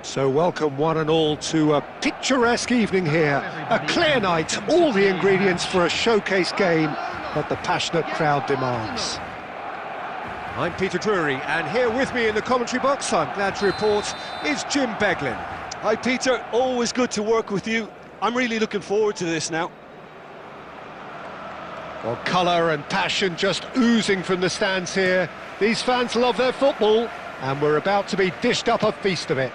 So welcome one and all to a picturesque evening here. A clear night, all the ingredients for a showcase game that the passionate crowd demands. I'm Peter Drury, and here with me in the commentary box, I'm glad to report, is Jim Beglin. Hi Peter, always good to work with you. I'm really looking forward to this now. Well, colour and passion just oozing from the stands here. These fans love their football, and we're about to be dished up a feast of it.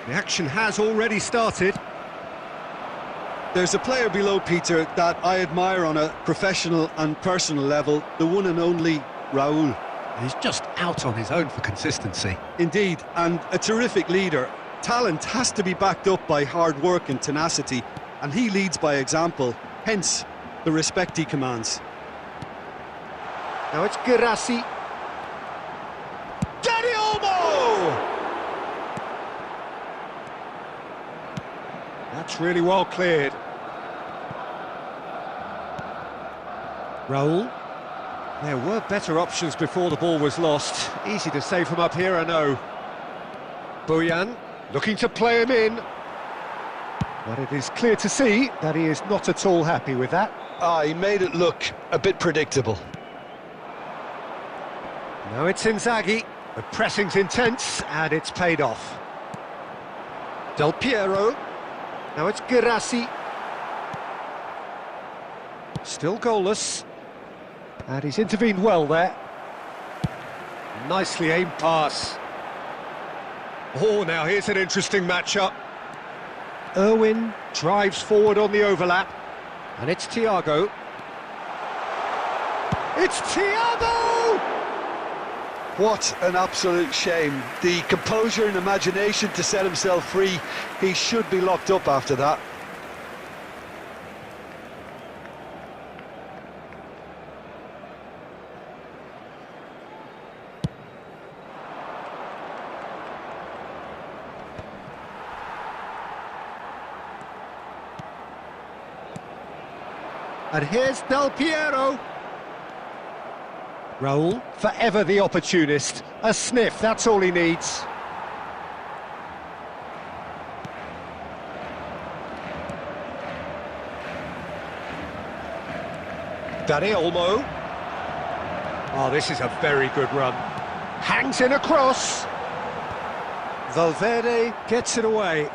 The action has already started. There's a player below, Peter, that I admire on a professional and personal level, the one and only Raúl. He's just out on his own for consistency. Indeed, and a terrific leader. Talent has to be backed up by hard work and tenacity, and he leads by example, hence the respect he commands. Now it's Girassi. Dani Olmo! That's really well cleared. Raúl. There were better options before the ball was lost. Easy to save from up here, I know. Bojan, looking to play him in. But it is clear to see that he is not at all happy with that. He made it look a bit predictable. Now it's Inzaghi. The pressing's intense, and it's paid off. Del Piero. Now it's Girassi. Still goalless. And he's intervened well there. Nicely aimed pass. Oh, now here's an interesting matchup. Irwin drives forward on the overlap. And it's Thiago. It's Thiago! What an absolute shame. The composure and imagination to set himself free. He should be locked up after that. And here's Del Piero. Raúl, forever the opportunist. A sniff, that's all he needs. Dani Olmo. Oh, this is a very good run. Hangs in a cross. Valverde gets it away.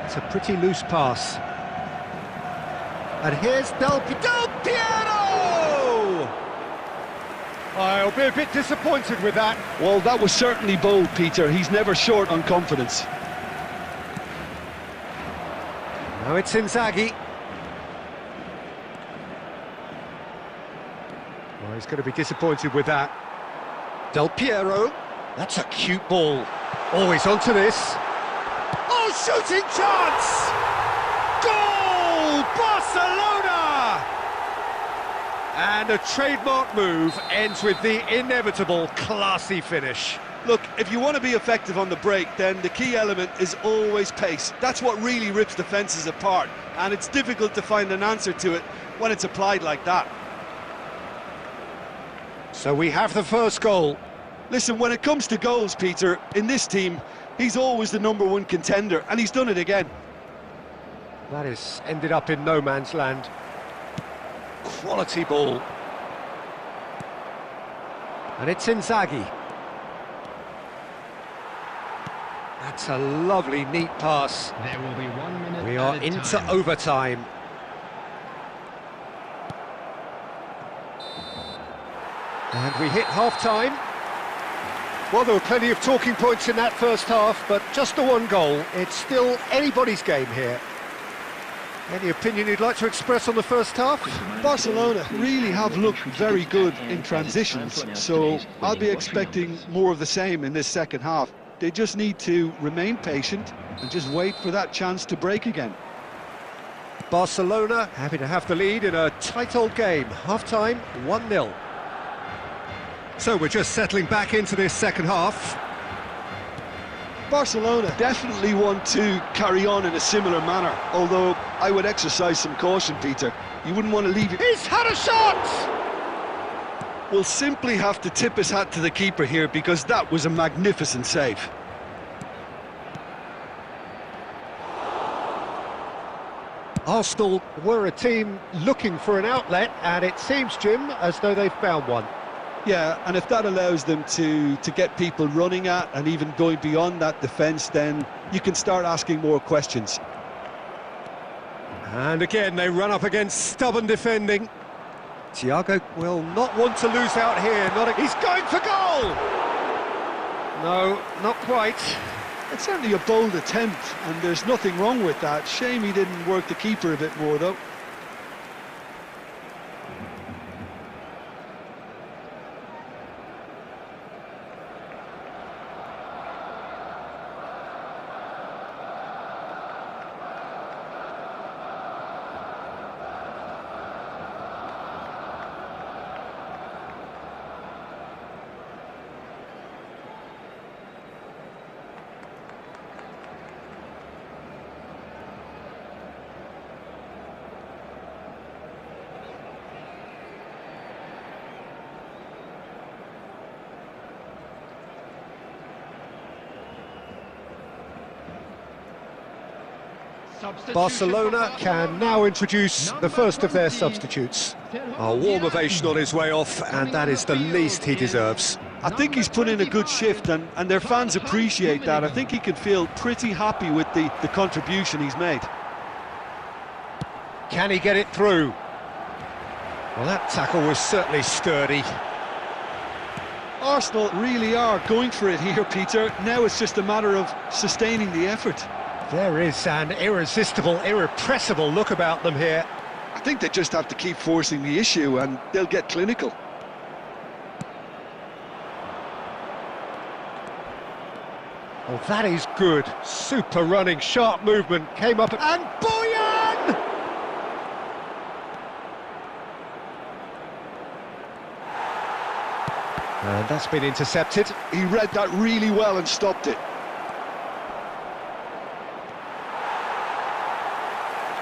It's a pretty loose pass. And here's Del Piero! I'll be a bit disappointed with that. Well, that was certainly bold, Peter. He's never short on confidence. Now it's Inzaghi. Well, he's going to be disappointed with that. Del Piero. That's a cute ball. Always onto this. Oh, shooting chance! Goal! Barcelona! And a trademark move ends with the inevitable classy finish. Look, if you want to be effective on the break, then the key element is always pace. That's what really rips defences apart, and it's difficult to find an answer to it when it's applied like that. So we have the first goal. Listen, when it comes to goals, Peter, in this team, he's always the #1 contender, and he's done it again. That has ended up in no man's land. Quality ball. And it's Inzaghi. That's a lovely, neat pass. There will be 1 minute. We are into overtime. And we hit half-time. Well, there were plenty of talking points in that first half, but just the one goal. It's still anybody's game here. Any opinion you'd like to express on the first half? Barcelona really have looked very good in transitions, so I'll be expecting more of the same in this second half. They just need to remain patient and just wait for that chance to break again. Barcelona happy to have the lead in a tight old game. Half-time, 1-0. So we're just settling back into this second half. Barcelona definitely want to carry on in a similar manner, although I would exercise some caution, Peter. You wouldn't want to leave it. He's had a shot! will simply have to tip his hat to the keeper here because that was a magnificent save. Arsenal were a team looking for an outlet, and it seems, Jim, as though they've found one. Yeah, and if that allows them to get people running at and even going beyond that defence, then you can start asking more questions. And again, they run up against stubborn defending. Thiago will not want to lose out here. He's going for goal! No, not quite. It's certainly a bold attempt, and there's nothing wrong with that. Shame he didn't work the keeper a bit more, though. Barcelona can now introduce the first of their substitutes. A warm ovation on his way off, and that is the least he deserves. I think he's put in a good shift, and their fans appreciate that. I think he can feel pretty happy with the contribution he's made. Can he get it through? Well, that tackle was certainly sturdy. Arsenal really are going for it here, Peter. Now it's just a matter of sustaining the effort. There is an irresistible, irrepressible look about them here. I think they just have to keep forcing the issue and they'll get clinical. Oh, that is good. Super running, sharp movement, came up and Boyan! And that's been intercepted. He read that really well and stopped it.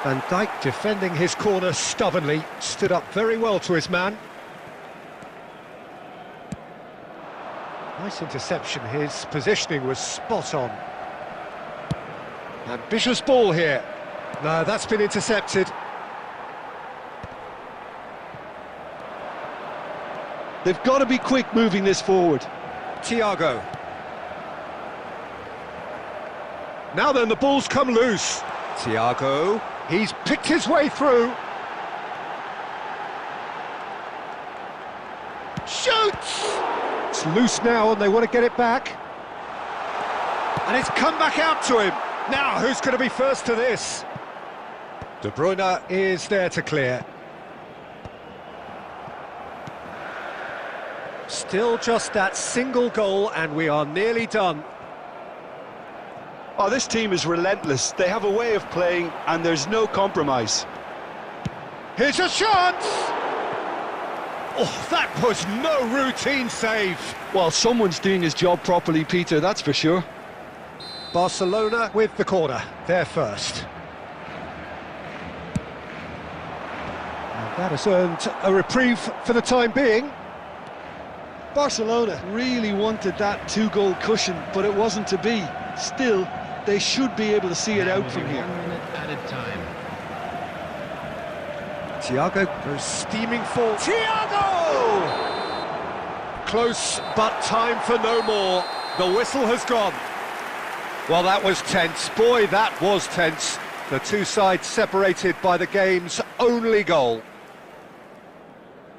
Van Dijk defending his corner stubbornly, stood up very well to his man. Nice interception, his positioning was spot on. Ambitious ball here. No, that's been intercepted. They've got to be quick moving this forward. Thiago. Now then, the ball's come loose. Thiago, he's picked his way through. Shoots! It's loose now and they want to get it back. And it's come back out to him. Now, who's going to be first to this? De Bruyne is there to clear. Still just that single goal and we are nearly done. Oh, this team is relentless. They have a way of playing and there's no compromise. Here's a chance! Oh, that was no routine save. Well, someone's doing his job properly, Peter, that's for sure. Barcelona with the corner, they're first. And that has earned a reprieve for the time being. Barcelona really wanted that two-goal cushion, but it wasn't to be. Still, they should be able to see it out from here. 1 minute added time. Thiago goes steaming forward. Thiago! Close, but time for no more. The whistle has gone. Well, that was tense. Boy, that was tense. The two sides separated by the game's only goal.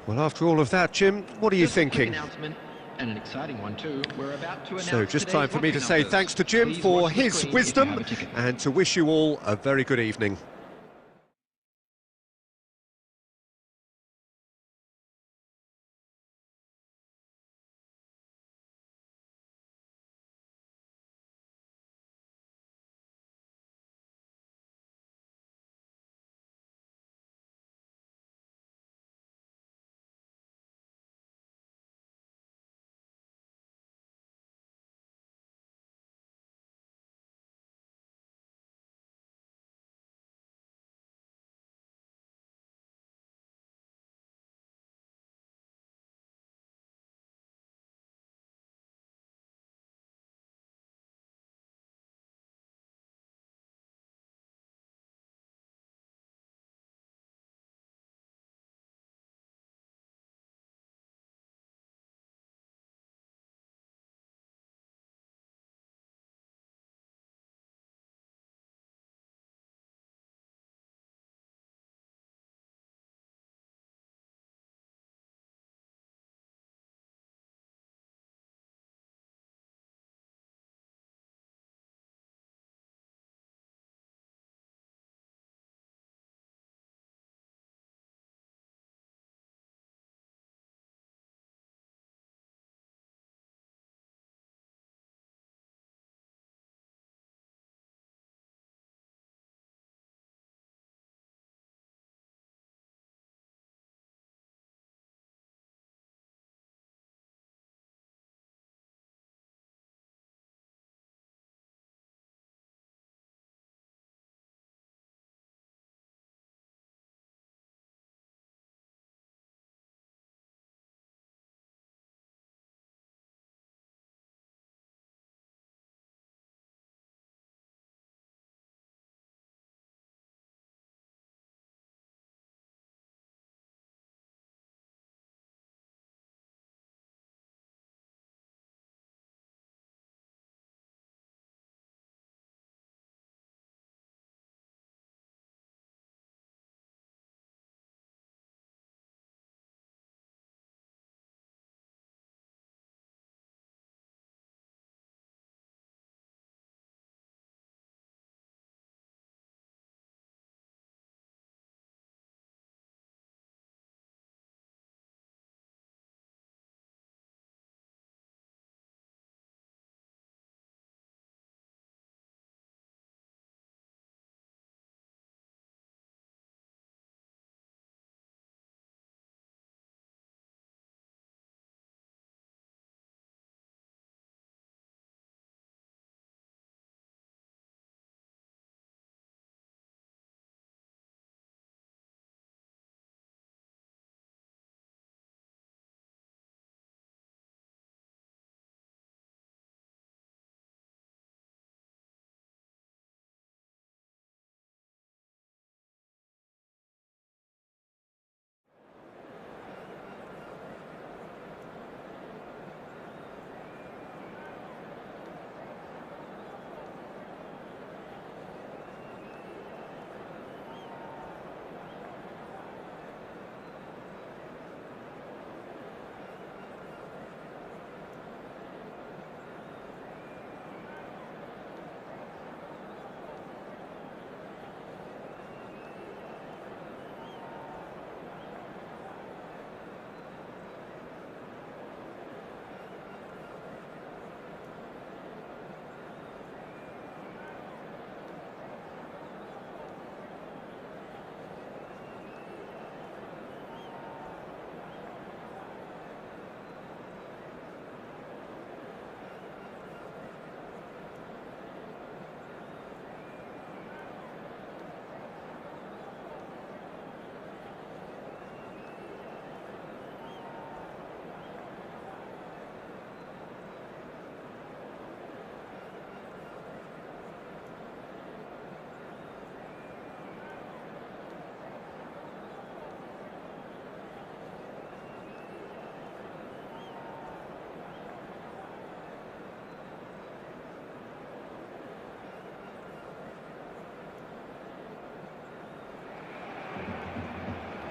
Well, after all of that, Jim, what are you thinking? And an exciting one too. We're about to announce So just time for me to say thanks to Jim for his wisdom and to wish you all a very good evening.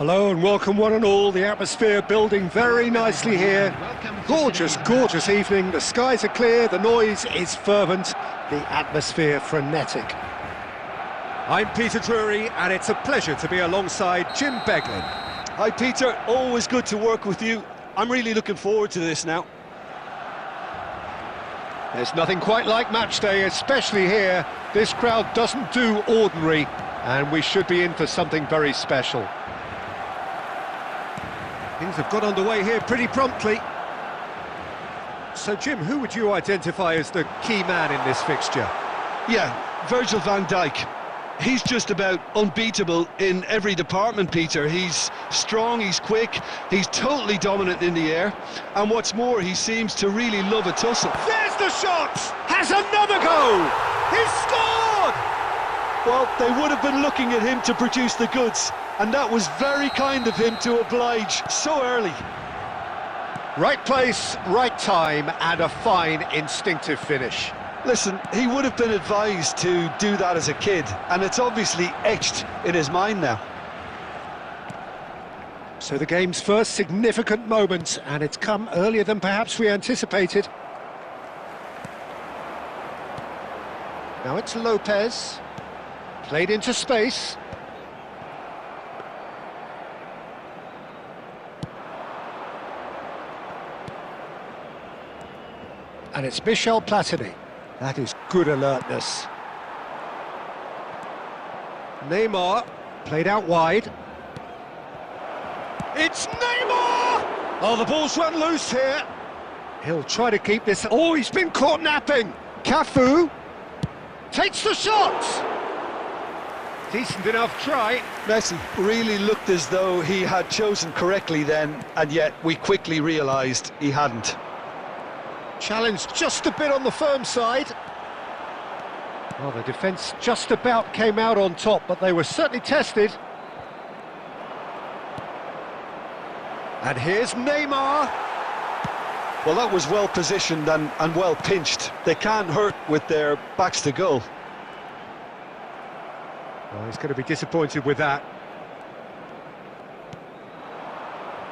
Hello and welcome one and all. The atmosphere building very nicely here. Gorgeous, gorgeous evening. The skies are clear, the noise is fervent, the atmosphere frenetic. I'm Peter Drury and it's a pleasure to be alongside Jim Beglin. Hi Peter, always good to work with you. I'm really looking forward to this now. There's nothing quite like match day, especially here. This crowd doesn't do ordinary and we should be in for something very special. Things have got underway here pretty promptly. So, Jim, who would you identify as the key man in this fixture? Yeah, Virgil van Dijk. He's just about unbeatable in every department, Peter. He's strong, he's quick, he's totally dominant in the air. And what's more, he seems to really love a tussle. There's the shot! Has another go! He's scored! Well, they would have been looking at him to produce the goods. And that was very kind of him to oblige so early. Right place, right time, and a fine instinctive finish. Listen, he would have been advised to do that as a kid, and it's obviously etched in his mind now. So the game's first significant moment, and it's come earlier than perhaps we anticipated. Now it's Lopez, played into space. And it's Michel Platini. That is good alertness. Neymar, played out wide. It's Neymar! Oh, the ball's run loose here. He'll try to keep this... Oh, he's been caught napping! Cafu takes the shot! Decent enough try. Messi really looked as though he had chosen correctly then, and yet we quickly realised he hadn't. Challenged just a bit on the firm side. Well, the defence just about came out on top, but they were certainly tested. And here's Neymar. Well, that was well positioned and well pinched. They can't hurt with their backs to goal. Well, he's going to be disappointed with that.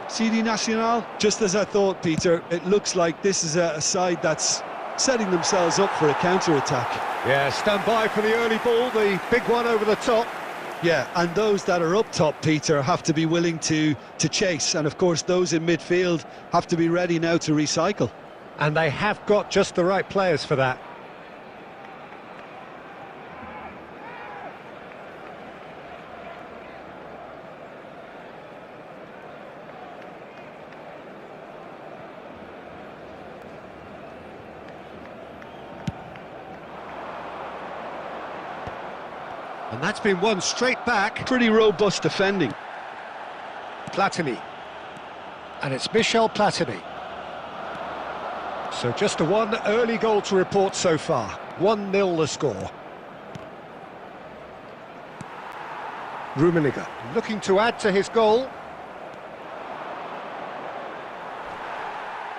CD Nacional, just as I thought, Peter, it looks like this is a side that's setting themselves up for a counter-attack. Yeah, stand by for the early ball, the big one over the top. Yeah, and those that are up top, Peter, have to be willing to chase. And, of course, those in midfield have to be ready now to recycle. And they have got just the right players for that. And that's been won straight back. Pretty robust defending. Platini. And it's Michel Platini. So just the one early goal to report so far. 1-0 the score. Rummenigge looking to add to his goal.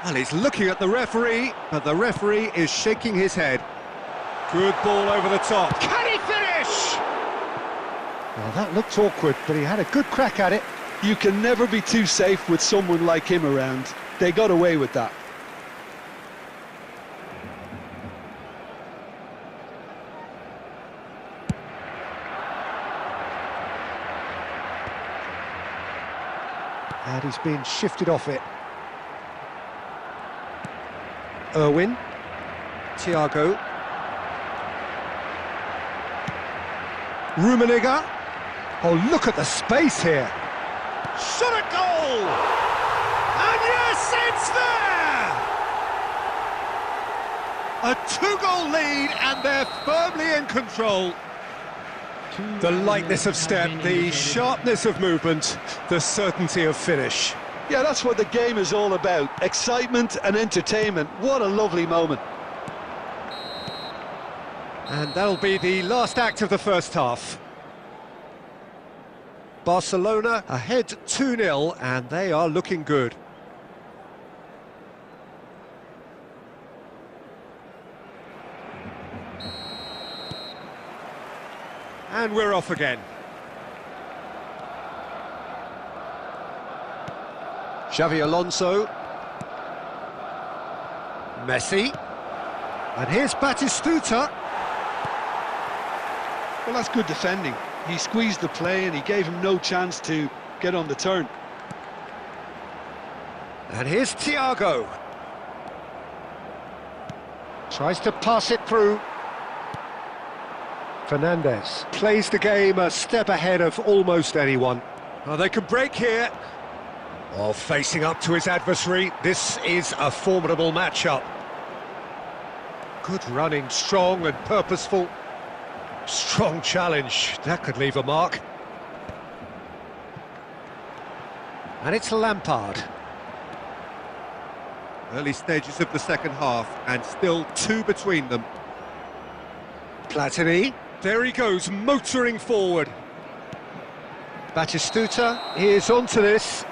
Well, he's looking at the referee, but the referee is shaking his head. Good ball over the top. Can he finish? Well, that looked awkward, but he had a good crack at it. You can never be too safe with someone like him around. They got away with that. And he's been shifted off it. Irwin. Thiago. Rummenigge. Oh, look at the space here. Shot at goal! And yes, it's there! A two-goal lead, and they're firmly in control. The lightness of step, the sharpness of movement, the certainty of finish. Yeah, that's what the game is all about. Excitement and entertainment. What a lovely moment. And that'll be the last act of the first half. Barcelona ahead 2-0, and they are looking good. And we're off again. Xavi Alonso. Messi. And here's Batistuta. Well, that's good defending. He squeezed the play and he gave him no chance to get on the turn. And here's Thiago. Tries to pass it through. Fernandez plays the game a step ahead of almost anyone. Oh, they can break here. Oh, facing up to his adversary. This is a formidable matchup. Good running, strong and purposeful. Strong challenge. That could leave a mark. And it's Lampard. Early stages of the second half, and still 2 between them. Platini, there he goes, motoring forward. Batistuta is onto this.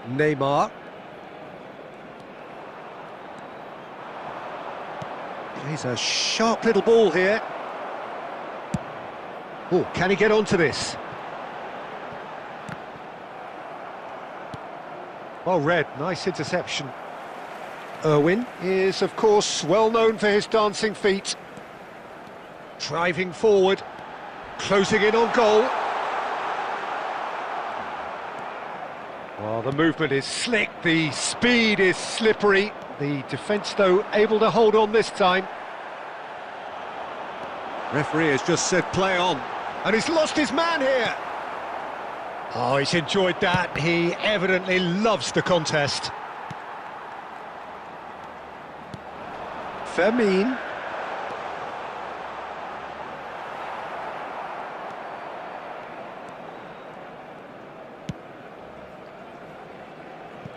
Neymar. Plays a sharp little ball here. Oh, can he get onto this? Well read, nice interception. Irwin is, of course, well known for his dancing feet. Driving forward, closing in on goal. Well, the movement is slick, the speed is slippery. The defence, though, able to hold on this time. Referee has just said play on, and he's lost his man here. Oh, he's enjoyed that. He evidently loves the contest. Fermin.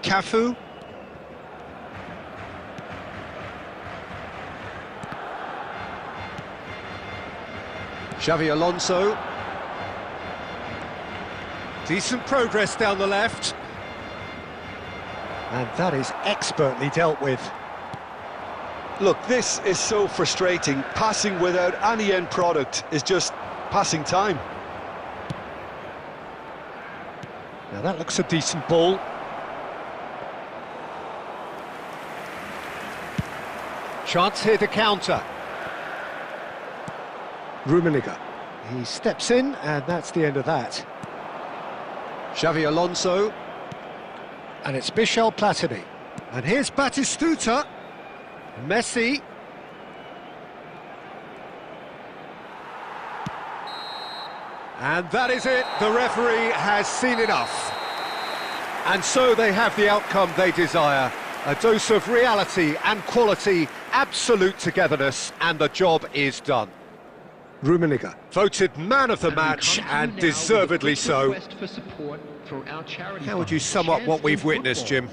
Cafu. Xavi Alonso. Decent progress down the left. And that is expertly dealt with. Look, this is so frustrating. Passing without any end product is just passing time. Now that looks a decent ball. Chance here to counter. Rummenigge. He steps in, and that's the end of that. Xavi Alonso. And it's Michel Platini. And here's Batistuta. Messi. And that is it. The referee has seen enough. And so they have the outcome they desire. A dose of reality and quality, absolute togetherness, and the job is done. Rummenigge, voted man of the match, and deservedly so. How would you sum up what we've witnessed, Jim?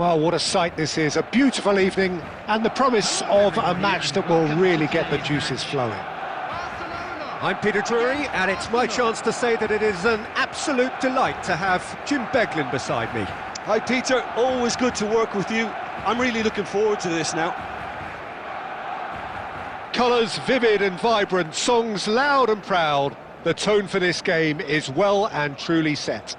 Well, what a sight this is, a beautiful evening, and the promise of a match that will really get the juices flowing. I'm Peter Drury, and it's my chance to say that it is an absolute delight to have Jim Beglin beside me. Hi Peter, always good to work with you. I'm really looking forward to this now. Colours vivid and vibrant, songs loud and proud. The tone for this game is well and truly set.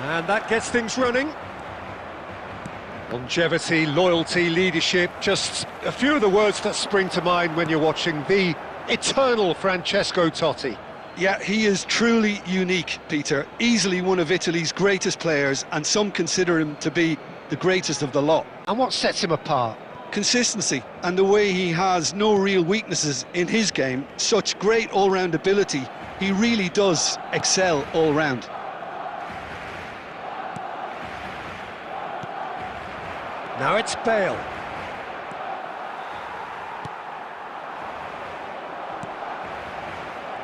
And that gets things running. Longevity, loyalty, leadership, just a few of the words that spring to mind when you're watching the eternal Francesco Totti. Yeah, he is truly unique, Peter. Easily one of Italy's greatest players, and some consider him to be the greatest of the lot. And what sets him apart? Consistency, and the way he has no real weaknesses in his game. Such great all-round ability. He really does excel all-round. Now it's Bale.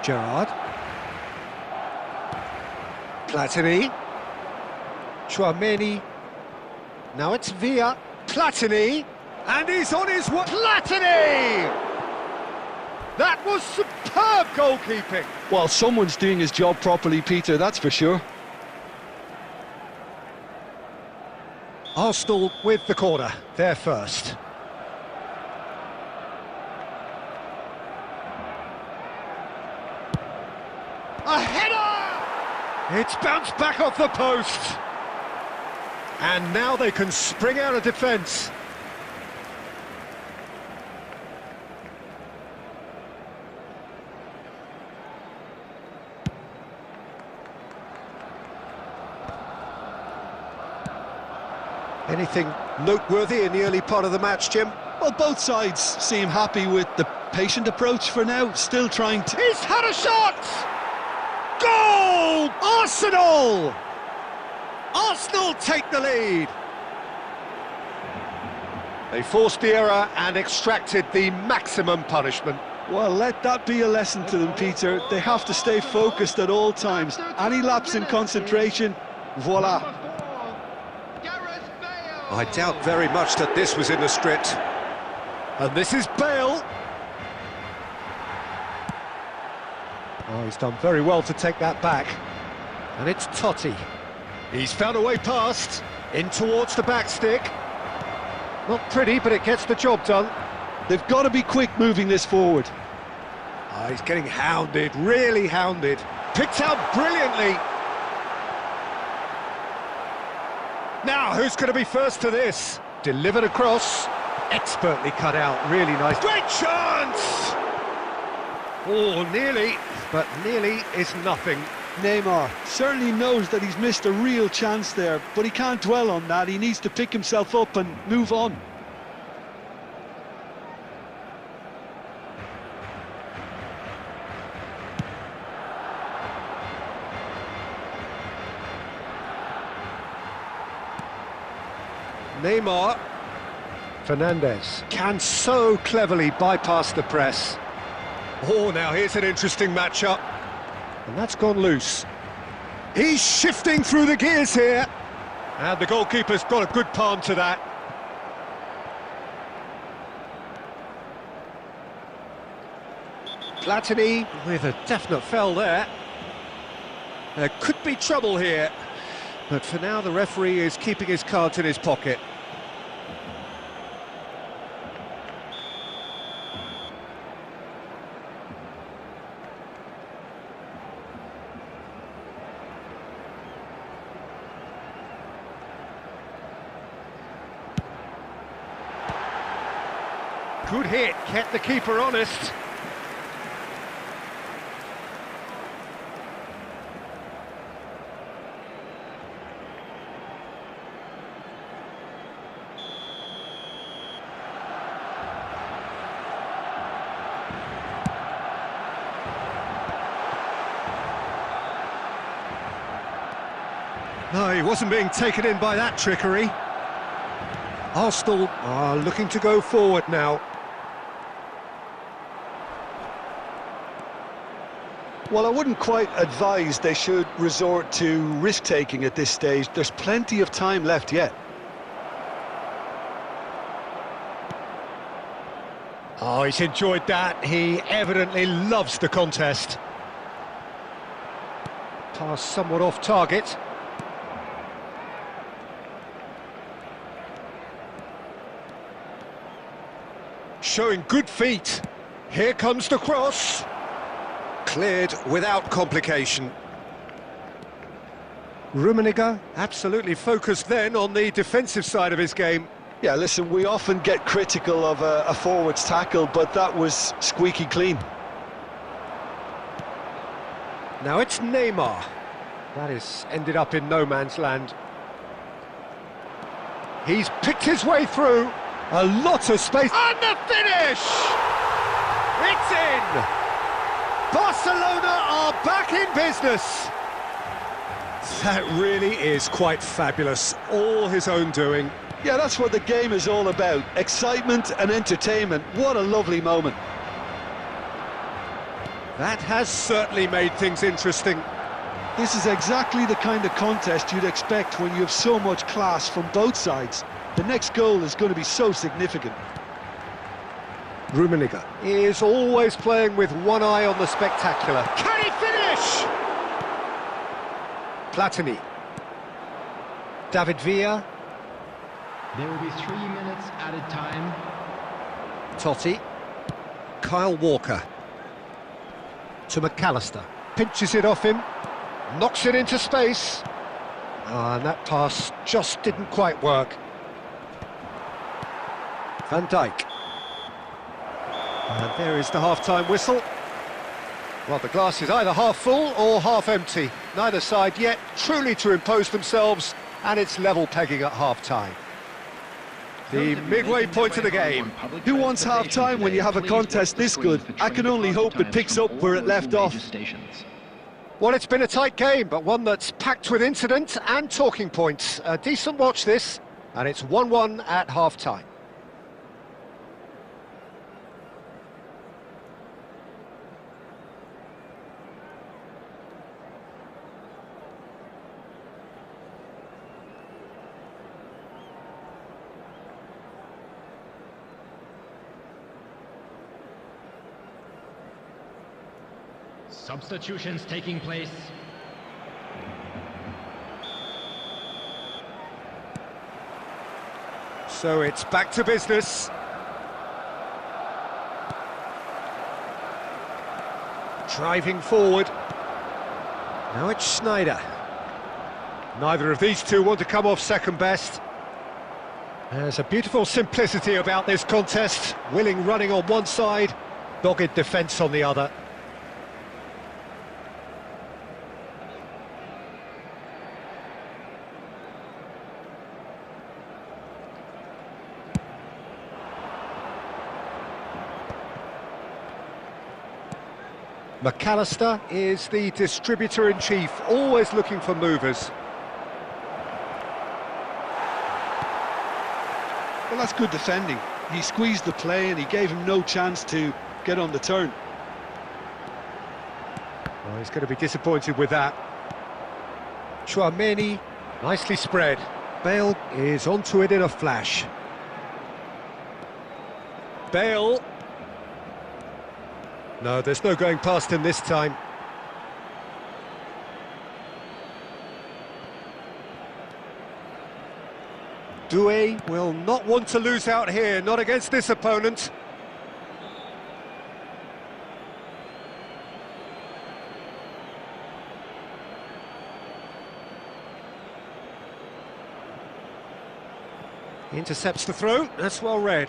Gerrard. Platini. Chouameni. Now it's Villa. Platini. And he's on his way. Platini! That was superb goalkeeping. Well, someone's doing his job properly, Peter, that's for sure. Arsenal with the corner, they're first. A header! It's bounced back off the post. And now they can spring out of defence. Anything noteworthy in the early part of the match, Jim? Well, both sides seem happy with the patient approach for now, still trying to... He's had a shot! Goal! Arsenal! Arsenal take the lead. They forced the error and extracted the maximum punishment. Well, let that be a lesson to them, Peter. They have to stay focused at all times. Any lapse in concentration, voila. I doubt very much that this was in the script. And this is Bale. Oh, he's done very well to take that back. And it's Totti. He's found a way past, in towards the back stick. Not pretty, but it gets the job done. They've got to be quick moving this forward. Oh, he's getting hounded, really hounded. Picked out brilliantly. Now, who's going to be first to this? Delivered across, expertly cut out, really nice. Great chance! Oh, nearly, but nearly is nothing. Neymar certainly knows that he's missed a real chance there, but he can't dwell on that. He needs to pick himself up and move on. Neymar. Fernandez can so cleverly bypass the press. Oh, now here's an interesting matchup. And that's gone loose. He's shifting through the gears here. And the goalkeeper's got a good palm to that. Platini with a definite foul there. There could be trouble here. But for now, the referee is keeping his cards in his pocket. Good hit, kept the keeper honest. No, he wasn't being taken in by that trickery. Arsenal are looking to go forward now. Well, I wouldn't quite advise they should resort to risk-taking at this stage. There's plenty of time left yet. Oh, he's enjoyed that. He evidently loves the contest. Pass somewhat off target. Showing good feet. Here comes the cross. Cleared without complication. Rummenigge absolutely focused then on the defensive side of his game. Yeah, listen, we often get critical of a forward's tackle, but that was squeaky clean. Now it's Neymar. That has ended up in no man's land. He's picked his way through. A lot of space. And the finish! It's in! Barcelona are back in business. That really is quite fabulous. All his own doing. Yeah, that's what the game is all about. Excitement and entertainment. What a lovely moment. That has certainly made things interesting. This is exactly the kind of contest you'd expect when you have so much class from both sides. The next goal is going to be so significant. Rummenigge is always playing with one eye on the spectacular. Can he finish? Platini. David Villa. There will be 3 minutes added time. Totti. Kyle Walker. To McAllister. Pinches it off him. Knocks it into space. And that pass just didn't quite work. Van Dijk. And there is the half-time whistle. Well, the glass is either half full or half empty. Neither side yet truly to impose themselves, and it's level pegging at half-time. The midway point of the game. Who wants half-time when you have a contest this good? I can only hope it picks up where it left off. Well, it's been a tight game, but one that's packed with incident and talking points. A decent watch this, and it's 1-1 at half-time. Substitutions taking place. So it's back to business. Driving forward. Now it's Schneider. Neither of these two want to come off second best. There's a beautiful simplicity about this contest. Willing running on one side, dogged defence on the other. McAllister is the distributor-in-chief, always looking for movers. Well, that's good defending. He squeezed the play and he gave him no chance to get on the turn. Well, he's going to be disappointed with that. Chouameni, nicely spread. Bale is onto it in a flash. Bale. No, there's no going past him this time. Doué will not want to lose out here, not against this opponent. He intercepts the throw, that's well read.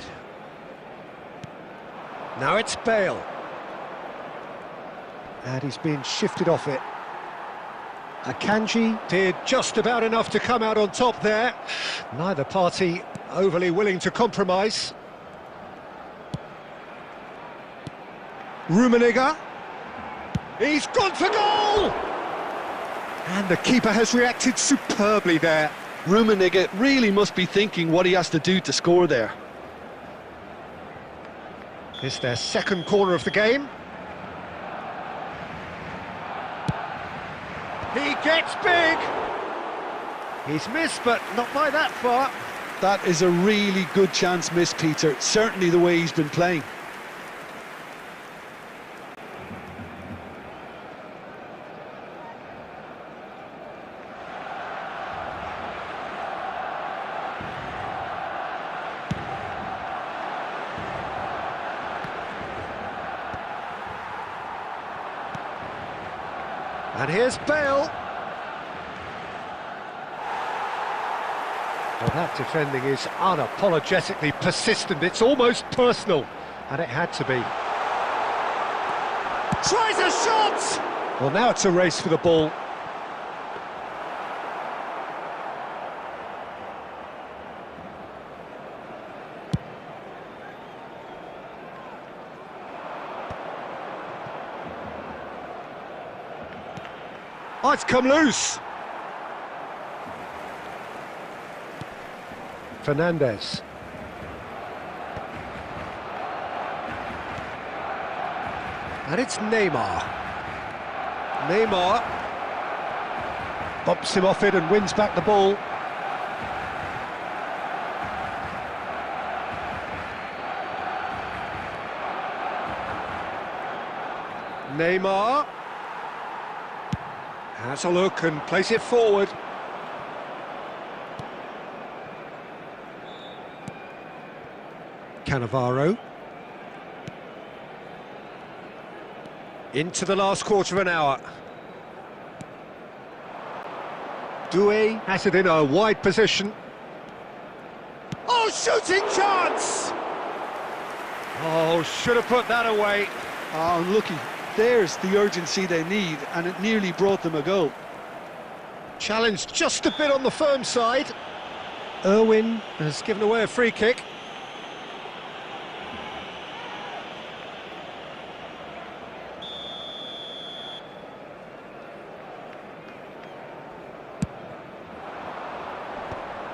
Now it's Bale. And he's been shifted off it. Akanji did just about enough to come out on top there. Neither party overly willing to compromise. Rummenigge. He's gone for goal! And the keeper has reacted superbly there. Rummenigge really must be thinking what he has to do to score there. It's their second corner of the game. He gets big! He's missed, but not by that far. That is a really good chance missed, Peter. Certainly the way he's been playing. And here's Bale. Well, that defending is unapologetically persistent. It's almost personal, and it had to be. Tries a shot! Well, now it's a race for the ball. Oh, it's come loose. Fernandez. And it's Neymar. Neymar bumps him off it and wins back the ball. Neymar has a look and plays it forward. Cannavaro. Into the last quarter of an hour. Doué has it in a wide position. Oh, shooting chance! Oh, should have put that away. Oh, unlucky. There's the urgency they need, and it nearly brought them a goal. Challenged just a bit on the firm side. Irwin has given away a free kick.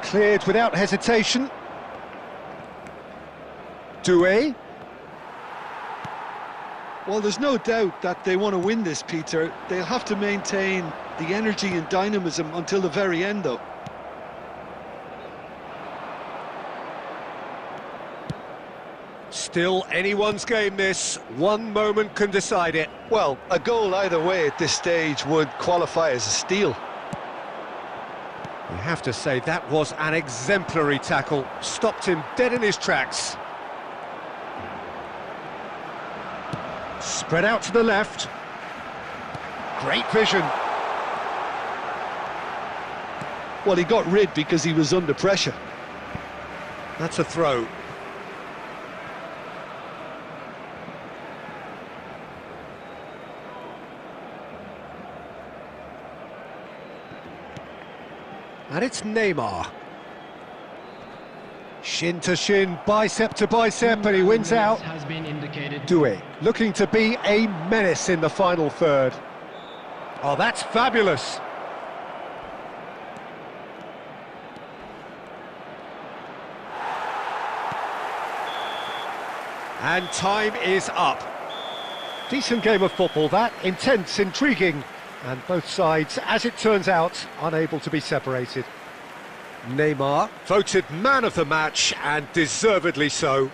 Cleared without hesitation. Doué. Well, there's no doubt that they want to win this, Peter. They'll have to maintain the energy and dynamism until the very end, though. Still anyone's game, this. One moment can decide it. Well, a goal either way at this stage would qualify as a steal. You have to say that was an exemplary tackle. Stopped him dead in his tracks. Spread out to the left. Great vision. Well, he got rid because he was under pressure. That's a throw. And it's Neymar. Shin to shin, bicep to bicep, and he wins out. Has been indicated. Doué, looking to be a menace in the final third. Oh, that's fabulous. And time is up. Decent game of football, that. Intense, intriguing. And both sides, as it turns out, unable to be separated. Neymar, voted man of the match, and deservedly so.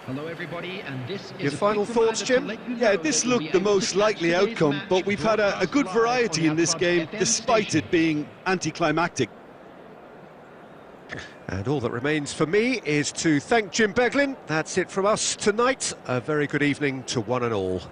Hello everybody, and this is Your final thoughts, Jim? Yeah, this looked the most likely outcome, but we've had a good variety in this game, despite it being anticlimactic. And all that remains for me is to thank Jim Beglin. That's it from us tonight. A very good evening to one and all.